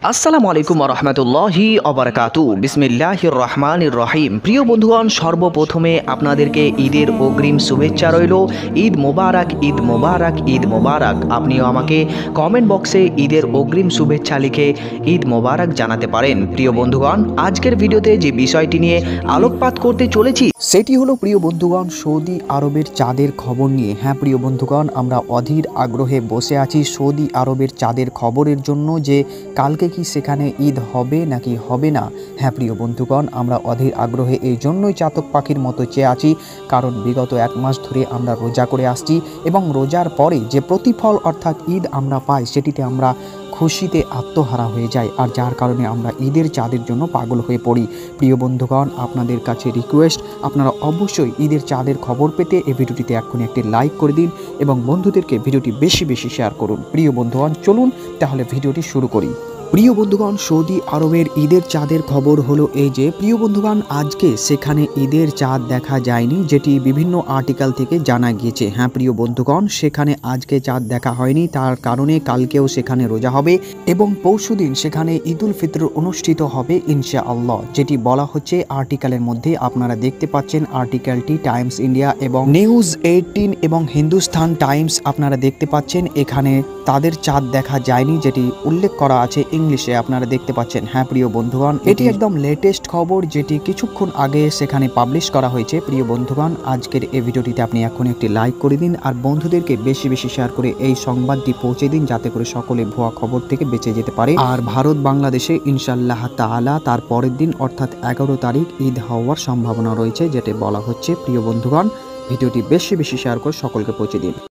আসসালামু আলাইকুম রহমতুল্লাহি অবরকাতু বিসমিল্লাহির রহমানির রহিম। প্রিয় বন্ধুগণ, সর্বপ্রথমে আপনাদেরকে ঈদের অগ্রিম শুভেচ্ছা রইল। ঈদ মোবারক, ঈদ মোবারক, ঈদ মোবারক। আপনিও আমাকে কমেন্ট বক্সে ঈদের অগ্রিম শুভেচ্ছা লিখে ঈদ মোবারক জানাতে পারেন। প্রিয় বন্ধুগণ, আজকের ভিডিওতে যে বিষয়টি নিয়ে আলোকপাত করতে চলেছি সেটি হলো প্রিয় বন্ধুগণ, সৌদি আরবের চাঁদের খবর নিয়ে। হ্যাঁ প্রিয় বন্ধুগণ, আমরা অধীর আগ্রহে বসে আছি সৌদি আরবের চাঁদের খবরের জন্য, যে কালকে কি সেখানে ঈদ হবে নাকি হবে না। হ্যাঁ প্রিয় বন্ধুগণ, আমরা অধীর আগ্রহে এই জন্যই চাতক পাখির মতো চেয়ে আছি, কারণ বিগত 1 মাস ধরে আমরা রোজা করে আসছি এবং রোজার পরে যে প্রতিফল অর্থাৎ ঈদ আমরা পাই, সেটিতে আমরা খুশিতে আত্মহারা হয়ে যাই, আর যার কারণে আমরা ঈদের চাঁদের জন্য পাগল হয়ে পড়ি। প্রিয় বন্ধুগণ, আপনাদের কাছে রিকোয়েস্ট, আপনারা অবশ্যই ঈদের চাঁদের খবর পেতে এই ভিডিওটিতে এক্ষুনি একটি লাইক করে দিন এবং বন্ধুদেরকে ভিডিওটি বেশি বেশি শেয়ার করুন। প্রিয় বন্ধুগণ, চলুন তাহলে ভিডিওটি শুরু করি। প্রিয় বন্ধুগণ, সৌদি আরবের ঈদের চাঁদের খবর হলো এই যে, প্রিয় বন্ধুগণ, আজকে সেখানে ঈদের চাঁদ দেখা যায়নি, যেটি বিভিন্ন আর্টিকেল থেকে জানা গিয়েছে। হ্যাঁ প্রিয় বন্ধুগণ, সেখানে আজকে চাঁদ দেখা হয়নি, তার কারণে কালকেও সেখানে রোজা হবে এবং পরশুদিন সেখানে ঈদুল ফিতর অনুষ্ঠিত হবে ইনশাআল্লাহ, যেটি বলা হচ্ছে আর্টিকেলের মধ্যে। আপনারা দেখতে পাচ্ছেন আর্টিকেলটি টাইমস ইন্ডিয়া এবং নিউজ 18 এবং হিন্দুস্তান টাইমস। আপনারা দেখতে পাচ্ছেন এখানে তাদের চাঁদ দেখা যায়নি, যেটি উল্লেখ করা আছে ইংলিশে, আপনারা দেখতে পাচ্ছেন। হ্যাঁ প্রিয় বন্ধুগণ, এটি একদম লেটেস্ট খবর, যেটি কিছুক্ষণ আগে সেখানে পাবলিশ করা হয়েছে। প্রিয় বন্ধুগণ, আজকের এই ভিডিওটিতে আপনি এখন একটি লাইক করে দিন আর বন্ধুদেরকে বেশি বেশি শেয়ার করে এই সংবাদটি পৌঁছে দিন, যাতে করে সকলে ভুয়া খবর থেকে বেঁচে যেতে পারে। আর ভারত বাংলাদেশে ইনশাআল্লাহ তাআলা তার পরের দিন অর্থাৎ 11 তারিখ ঈদ হওয়ার সম্ভাবনা রয়েছে, যেটি বলা হচ্ছে। প্রিয় বন্ধুগণ, ভিডিওটি বেশি বেশি শেয়ার করে সকলকে পৌঁছে দিন।